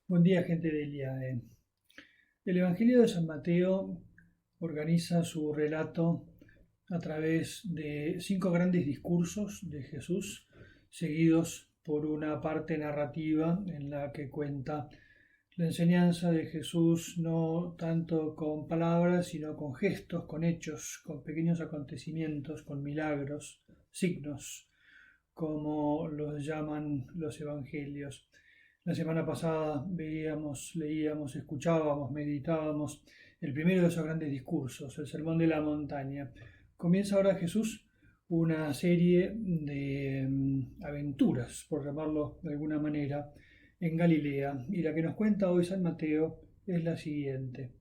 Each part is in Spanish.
Buen día, gente de Eliade. El Evangelio de San Mateo organiza su relato a través de 5 grandes discursos de Jesús, seguidos por una parte narrativa en la que cuenta la enseñanza de Jesús no tanto con palabras, sino con gestos, con hechos, con pequeños acontecimientos, con milagros, signos, como los llaman los evangelios. La semana pasada veíamos, leíamos, escuchábamos, meditábamos el primero de esos grandes discursos, el Sermón de la Montaña. Comienza ahora Jesús una serie de aventuras, por llamarlo de alguna manera, en Galilea, y la que nos cuenta hoy San Mateo es la siguiente.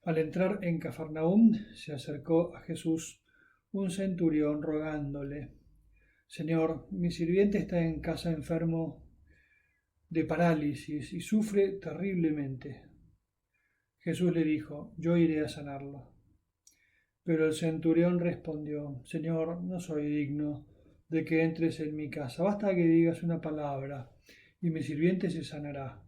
Al entrar en Cafarnaúm se acercó a Jesús un centurión rogándole: Señor, mi sirviente está en casa enfermo de parálisis y sufre terriblemente. Jesús le dijo: Yo iré a sanarlo. Pero el centurión respondió: Señor, no soy digno de que entres en mi casa. Basta que digas una palabra y mi sirviente se sanará.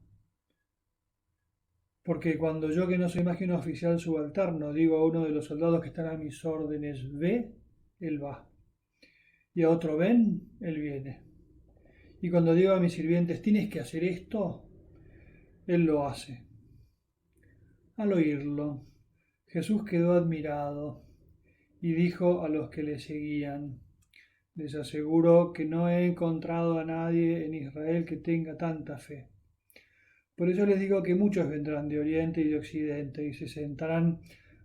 Porque cuando yo, que no soy más que un oficial subalterno, digo a uno de los soldados que están a mis órdenes, ve, él va. Y a otro, ven, él viene. Y cuando digo a mis sirvientes, tienes que hacer esto, él lo hace. Al oírlo, Jesús quedó admirado y dijo a los que le seguían: Les aseguro que no he encontrado a nadie en Israel que tenga tanta fe. Por eso les digo que muchos vendrán de oriente y de occidente y se sentarán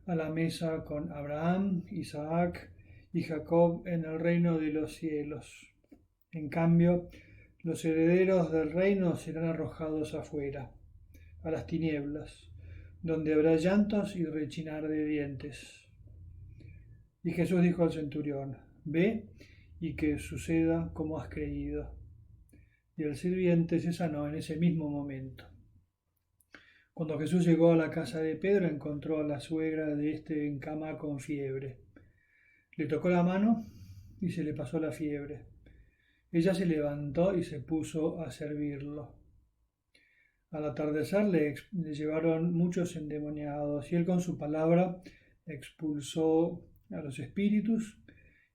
a la mesa con Abraham, Isaac y Jacob en el reino de los cielos. En cambio, los herederos del reino serán arrojados afuera, a las tinieblas, donde habrá llantos y rechinar de dientes. Y Jesús dijo al centurión: Ve y que suceda como has creído. Y el sirviente se sanó en ese mismo momento. Cuando Jesús llegó a la casa de Pedro, encontró a la suegra de este en cama con fiebre. Le tocó la mano y se le pasó la fiebre. Ella se levantó y se puso a servirlo. Al atardecer le llevaron muchos endemoniados y él con su palabra expulsó a los espíritus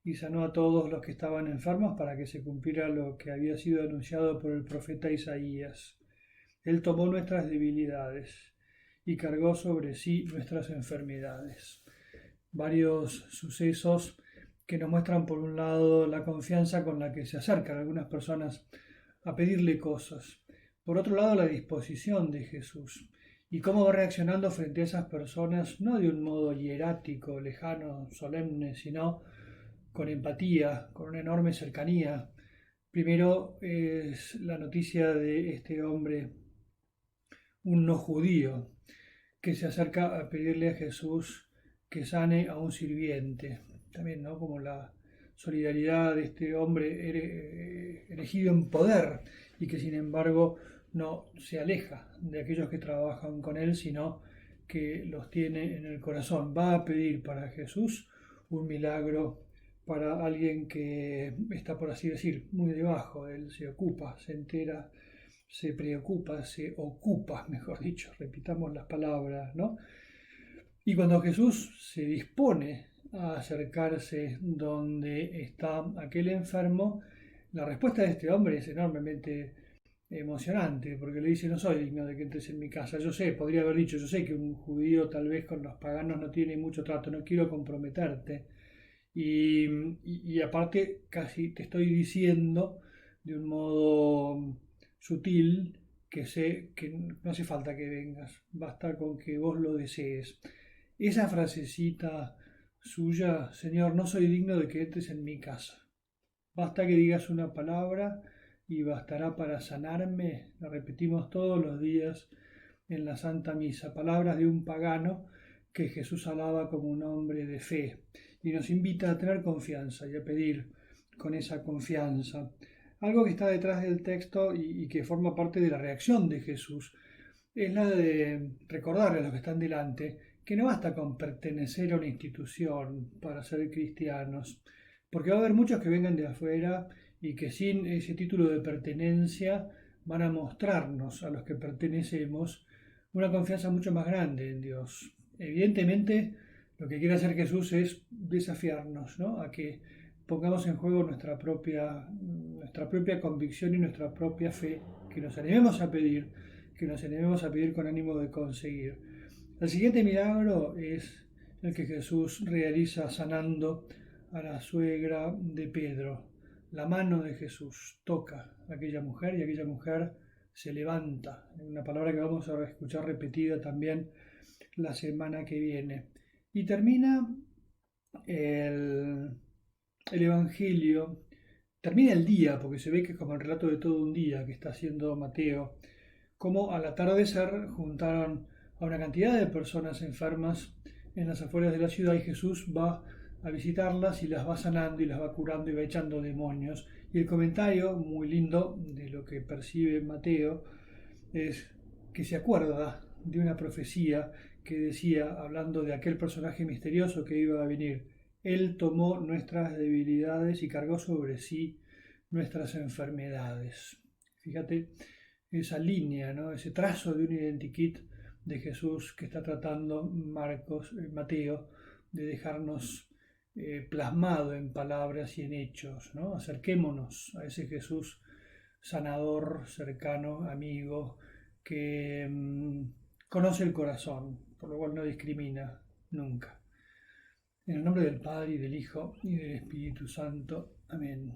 y sanó a todos los que estaban enfermos para que se cumpliera lo que había sido anunciado por el profeta Isaías. Él tomó nuestras debilidades y cargó sobre sí nuestras enfermedades. Varios sucesos que nos muestran, por un lado, la confianza con la que se acercan algunas personas a pedirle cosas. Por otro lado, la disposición de Jesús y cómo va reaccionando frente a esas personas, no de un modo hierático, lejano, solemne, sino con empatía, con una enorme cercanía. Primero es la noticia de este hombre, un no judío, que se acerca a pedirle a Jesús que sane a un sirviente. También, ¿no?, como la solidaridad de este hombre elegido en poder y que sin embargo no se aleja de aquellos que trabajan con él, sino que los tiene en el corazón. Va a pedir para Jesús un milagro para alguien que está, por así decir, muy debajo. Él se ocupa, se entera, se preocupa, se ocupa, mejor dicho, repitamos las palabras, ¿no? Y cuando Jesús se dispone a acercarse donde está aquel enfermo, la respuesta de este hombre es enormemente emocionante, porque le dice: No soy digno de que entres en mi casa. Yo sé, podría haber dicho: Yo sé que un judío tal vez con los paganos no tiene mucho trato, no quiero comprometerte. Y aparte, casi te estoy diciendo de un modo sutil que sé que no hace falta que vengas, basta con que vos lo desees. Esa frasecita suya: Señor, no soy digno de que entres en mi casa. Basta que digas una palabra y bastará para sanarme. La repetimos todos los días en la Santa Misa. Palabras de un pagano que Jesús alaba como un hombre de fe y nos invita a tener confianza y a pedir con esa confianza. Algo que está detrás del texto y que forma parte de la reacción de Jesús es la de recordarle a los que están delante que no basta con pertenecer a una institución para ser cristianos, porque va a haber muchos que vengan de afuera y que sin ese título de pertenencia van a mostrarnos a los que pertenecemos una confianza mucho más grande en Dios. Evidentemente, lo que quiere hacer Jesús es desafiarnos, ¿no?, a que pongamos en juego nuestra propia convicción y nuestra propia fe, que nos animemos a pedir, con ánimo de conseguir. El siguiente milagro es el que Jesús realiza sanando a la suegra de Pedro. La mano de Jesús toca a aquella mujer y aquella mujer se levanta. Una palabra que vamos a escuchar repetida también la semana que viene. Y termina el Evangelio, termina el día, porque se ve que es como el relato de todo un día que está haciendo Mateo, como al atardecer juntaron a una cantidad de personas enfermas en las afueras de la ciudad y Jesús va a visitarlas y las va sanando y las va curando y va echando demonios. Y el comentario muy lindo de lo que percibe Mateo es que se acuerda de una profecía que decía, hablando de aquel personaje misterioso que iba a venir: Él tomó nuestras debilidades y cargó sobre sí nuestras enfermedades. Fíjate esa línea, ¿no?, ese trazo de un identikit de Jesús que está tratando Mateo, de dejarnos plasmado en palabras y en hechos, ¿no? Acerquémonos a ese Jesús sanador, cercano, amigo, que conoce el corazón, por lo cual no discrimina nunca. En el nombre del Padre, y del Hijo, y del Espíritu Santo. Amén.